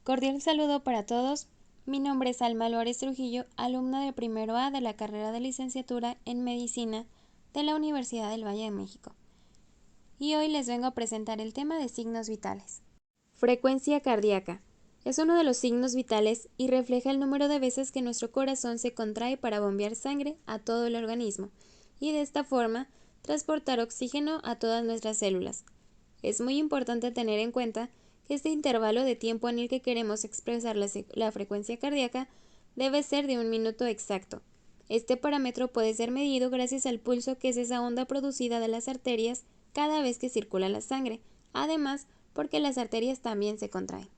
Cordial saludo para todos. Mi nombre es Alma Álvarez Trujillo, alumna de primero A de la carrera de licenciatura en Medicina de la Universidad del Valle de México. Y hoy les vengo a presentar el tema de signos vitales. Frecuencia cardíaca. Es uno de los signos vitales y refleja el número de veces que nuestro corazón se contrae para bombear sangre a todo el organismo y de esta forma transportar oxígeno a todas nuestras células. Es muy importante tener en cuenta que este intervalo de tiempo en el que queremos expresar la frecuencia cardíaca debe ser de 1 minuto exacto. Este parámetro puede ser medido gracias al pulso, que es esa onda producida de las arterias cada vez que circula la sangre, además porque las arterias también se contraen.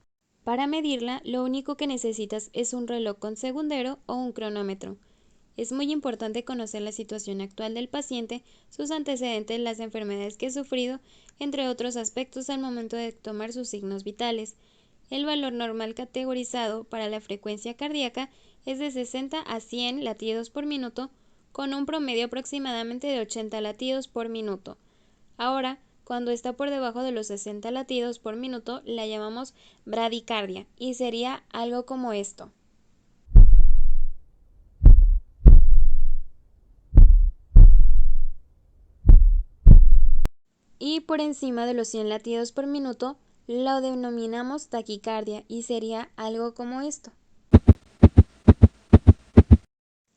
Para medirla, lo único que necesitas es un reloj con segundero o un cronómetro. Es muy importante conocer la situación actual del paciente, sus antecedentes, las enfermedades que ha sufrido, entre otros aspectos al momento de tomar sus signos vitales. El valor normal categorizado para la frecuencia cardíaca es de 60 a 100 latidos por minuto, con un promedio aproximadamente de 80 latidos por minuto. Ahora, cuando está por debajo de los 60 latidos por minuto, la llamamos bradicardia y sería algo como esto. Y por encima de los 100 latidos por minuto, lo denominamos taquicardia y sería algo como esto.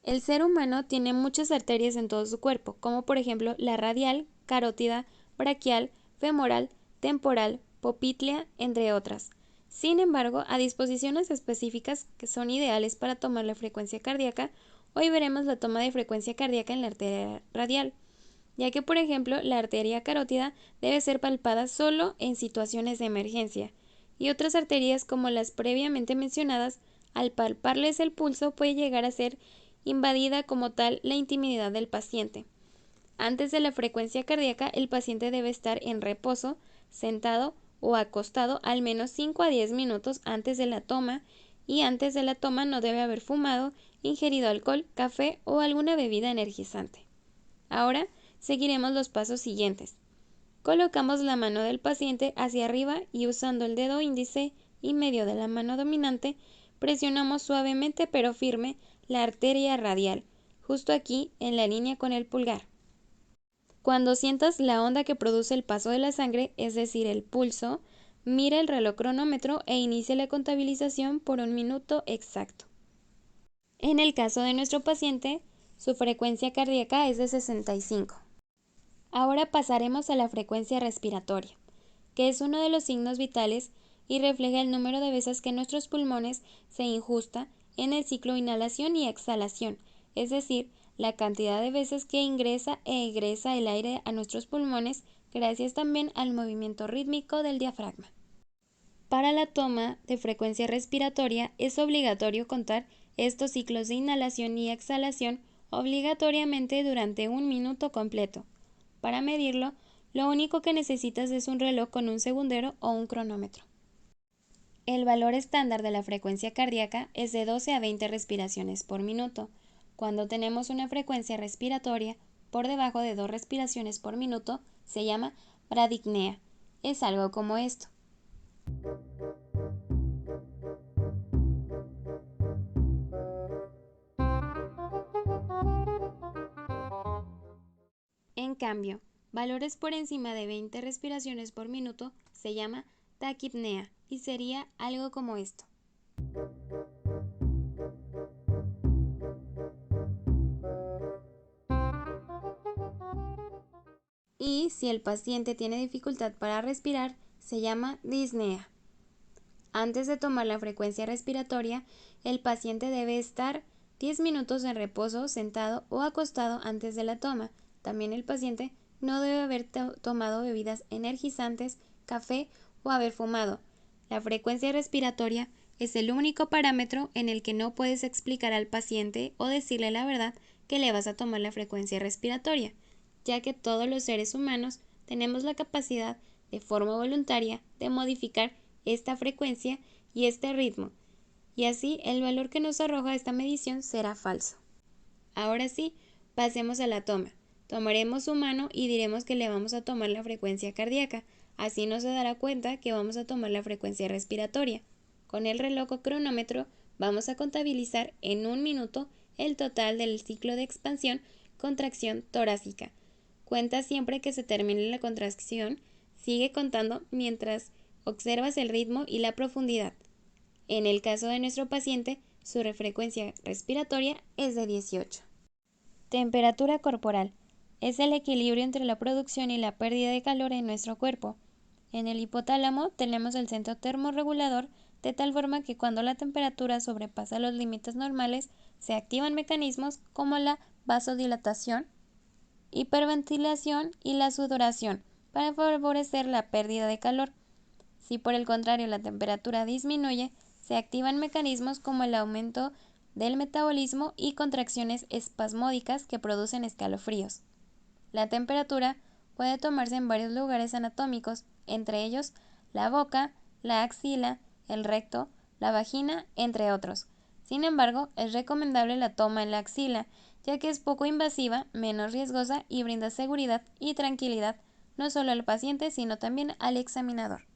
El ser humano tiene muchas arterias en todo su cuerpo, como por ejemplo la radial, carótida, braquial, femoral, temporal, poplítea, entre otras. Sin embargo, a disposiciones específicas que son ideales para tomar la frecuencia cardíaca, hoy veremos la toma de frecuencia cardíaca en la arteria radial, ya que por ejemplo la arteria carótida debe ser palpada solo en situaciones de emergencia, y otras arterias como las previamente mencionadas, al palparles el pulso puede llegar a ser invadida como tal la intimidad del paciente. Antes de la frecuencia cardíaca, el paciente debe estar en reposo, sentado o acostado al menos 5 a 10 minutos antes de la toma, y antes de la toma no debe haber fumado, ingerido alcohol, café o alguna bebida energizante. Ahora seguiremos los pasos siguientes. Colocamos la mano del paciente hacia arriba y usando el dedo índice y medio de la mano dominante, presionamos suavemente pero firme la arteria radial, justo aquí en la línea con el pulgar. Cuando sientas la onda que produce el paso de la sangre, es decir, el pulso, mira el reloj cronómetro e inicia la contabilización por 1 minuto exacto. En el caso de nuestro paciente, su frecuencia cardíaca es de 65. Ahora pasaremos a la frecuencia respiratoria, que es uno de los signos vitales y refleja el número de veces que nuestros pulmones se injusta en el ciclo inhalación y exhalación, es decir, la cantidad de veces que ingresa e egresa el aire a nuestros pulmones gracias también al movimiento rítmico del diafragma. Para la toma de frecuencia respiratoria es obligatorio contar estos ciclos de inhalación y exhalación obligatoriamente durante 1 minuto completo. Para medirlo, lo único que necesitas es un reloj con un segundero o un cronómetro. El valor estándar de la frecuencia cardíaca es de 12 a 20 respiraciones por minuto. Cuando tenemos una frecuencia respiratoria por debajo de 2 respiraciones por minuto, se llama bradicnea. Es algo como esto. En cambio, valores por encima de 20 respiraciones por minuto se llama taquipnea y sería algo como esto. Y si el paciente tiene dificultad para respirar, se llama disnea. Antes de tomar la frecuencia respiratoria, el paciente debe estar 10 minutos en reposo, sentado o acostado antes de la toma. También el paciente no debe haber tomado bebidas energizantes, café o haber fumado. La frecuencia respiratoria es el único parámetro en el que no puedes explicar al paciente o decirle la verdad que le vas a tomar la frecuencia respiratoria, ya que todos los seres humanos tenemos la capacidad de forma voluntaria de modificar esta frecuencia y este ritmo, y así el valor que nos arroja esta medición será falso. Ahora sí, pasemos a la toma. Tomaremos su mano y diremos que le vamos a tomar la frecuencia cardíaca, así no se dará cuenta que vamos a tomar la frecuencia respiratoria. Con el reloj o cronómetro vamos a contabilizar en 1 minuto el total del ciclo de expansión-contracción torácica. Cuenta siempre que se termine la contracción, sigue contando mientras observas el ritmo y la profundidad. En el caso de nuestro paciente, su frecuencia respiratoria es de 18. Temperatura corporal. Es el equilibrio entre la producción y la pérdida de calor en nuestro cuerpo. En el hipotálamo tenemos el centro termorregulador, de tal forma que cuando la temperatura sobrepasa los límites normales, se activan mecanismos como la vasodilatación, hiperventilación y la sudoración para favorecer la pérdida de calor. Si por el contrario la temperatura disminuye, se activan mecanismos como el aumento del metabolismo y contracciones espasmódicas que producen escalofríos. La temperatura puede tomarse en varios lugares anatómicos, entre ellos la boca, la axila, el recto, la vagina, entre otros. Sin embargo, es recomendable la toma en la axila, ya que es poco invasiva, menos riesgosa y brinda seguridad y tranquilidad no solo al paciente, sino también al examinador.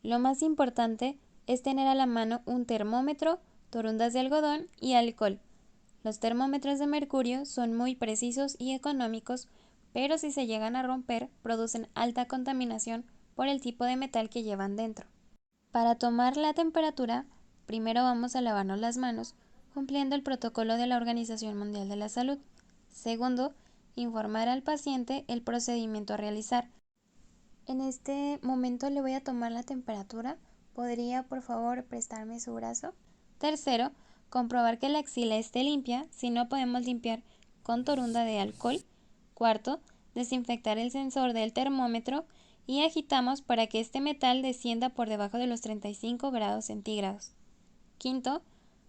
Lo más importante es tener a la mano un termómetro, torundas de algodón y alcohol. Los termómetros de mercurio son muy precisos y económicos, pero si se llegan a romper, producen alta contaminación por el tipo de metal que llevan dentro. Para tomar la temperatura, primero vamos a lavarnos las manos, cumpliendo el protocolo de la Organización Mundial de la Salud. Segundo, informar al paciente el procedimiento a realizar. En este momento le voy a tomar la temperatura. ¿Podría, por favor, prestarme su brazo? Tercero, comprobar que la axila esté limpia. Si no, podemos limpiar con torunda de alcohol. Cuarto, desinfectar el sensor del termómetro y agitamos para que este metal descienda por debajo de los 35 grados centígrados. Quinto,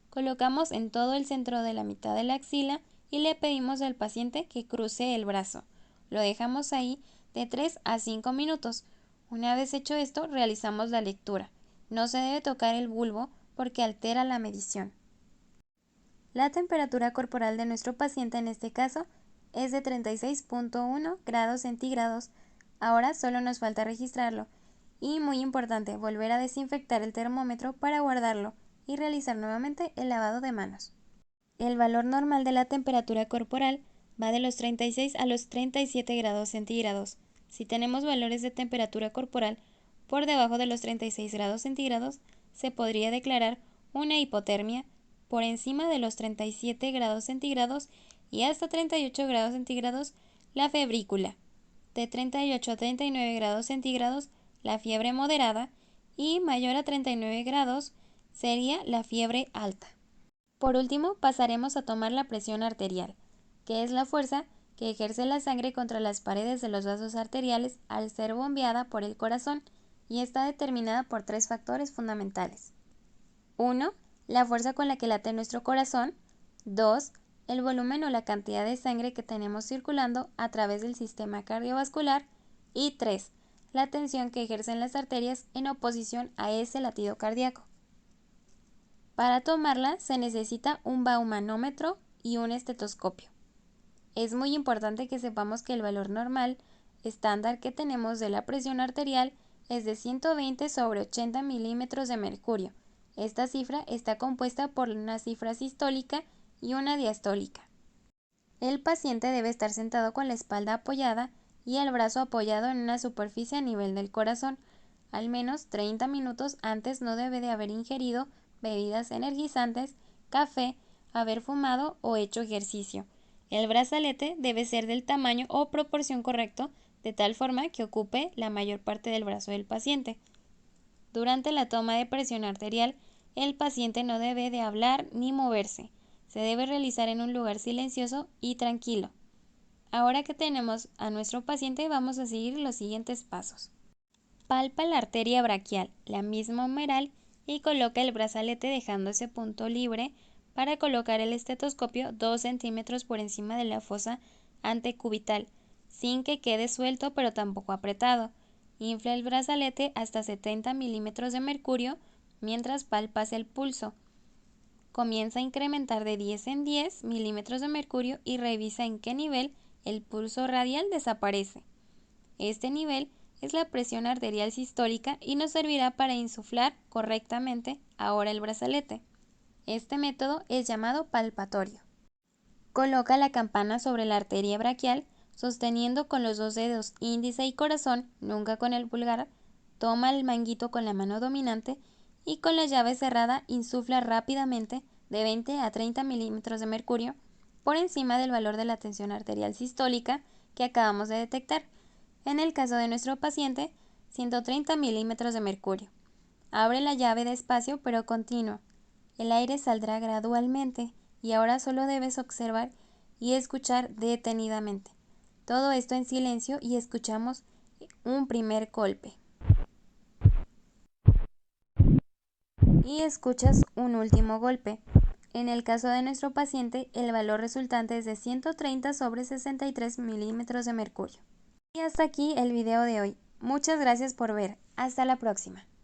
colocamos en todo el centro de la mitad de la axila y le pedimos al paciente que cruce el brazo. Lo dejamos ahí de 3 a 5 minutos. Una vez hecho esto, realizamos la lectura. No se debe tocar el bulbo porque altera la medición. La temperatura corporal de nuestro paciente en este caso es de 36.1 grados centígrados. Ahora solo nos falta registrarlo. Y muy importante, volver a desinfectar el termómetro para guardarlo y realizar nuevamente el lavado de manos. El valor normal de la temperatura corporal va de los 36 a los 37 grados centígrados. Si tenemos valores de temperatura corporal por debajo de los 36 grados centígrados, se podría declarar una hipotermia. Por encima de los 37 grados centígrados y hasta 38 grados centígrados, la febrícula. De 38 a 39 grados centígrados, la fiebre moderada, y mayor a 39 grados sería la fiebre alta. Por último, pasaremos a tomar la presión arterial, que es la fuerza que ejerce la sangre contra las paredes de los vasos arteriales al ser bombeada por el corazón, y está determinada por 3 factores fundamentales. 1. La fuerza con la que late nuestro corazón. 2. El volumen o la cantidad de sangre que tenemos circulando a través del sistema cardiovascular. Y 3. La tensión que ejercen las arterias en oposición a ese latido cardíaco. Para tomarla se necesita un baumanómetro y un estetoscopio. Es muy importante que sepamos que el valor normal estándar que tenemos de la presión arterial es de 120 sobre 80 milímetros de mercurio. Esta cifra está compuesta por una cifra sistólica y una diastólica. El paciente debe estar sentado con la espalda apoyada y el brazo apoyado en una superficie a nivel del corazón. Al menos 30 minutos antes no debe de haber ingerido bebidas energizantes, café, haber fumado o hecho ejercicio. El brazalete debe ser del tamaño o proporción correcto, de tal forma que ocupe la mayor parte del brazo del paciente. Durante la toma de presión arterial, el paciente no debe de hablar ni moverse. Se debe realizar en un lugar silencioso y tranquilo. Ahora que tenemos a nuestro paciente, vamos a seguir los siguientes pasos. Palpa la arteria braquial, la misma humeral, y coloca el brazalete dejando ese punto libre para colocar el estetoscopio 2 centímetros por encima de la fosa antecubital, sin que quede suelto pero tampoco apretado. Infla el brazalete hasta 70 milímetros de mercurio mientras palpas el pulso. Comienza a incrementar de 10 en 10 milímetros de mercurio y revisa en qué nivel el pulso radial desaparece. Este nivel es la presión arterial sistólica y nos servirá para insuflar correctamente ahora el brazalete. Este método es llamado palpatorio. Coloca la campana sobre la arteria braquial, sosteniendo con los 2 dedos índice y corazón, nunca con el pulgar. Toma el manguito con la mano dominante y con la llave cerrada insufla rápidamente de 20 a 30 milímetros de mercurio por encima del valor de la tensión arterial sistólica que acabamos de detectar. En el caso de nuestro paciente, 130 milímetros de mercurio. Abre la llave despacio pero continuo. El aire saldrá gradualmente y ahora solo debes observar y escuchar detenidamente. Todo esto en silencio y escuchamos un primer golpe. Y escuchas un último golpe. En el caso de nuestro paciente, el valor resultante es de 130 sobre 63 milímetros de mercurio. Y hasta aquí el video de hoy. Muchas gracias por ver. Hasta la próxima.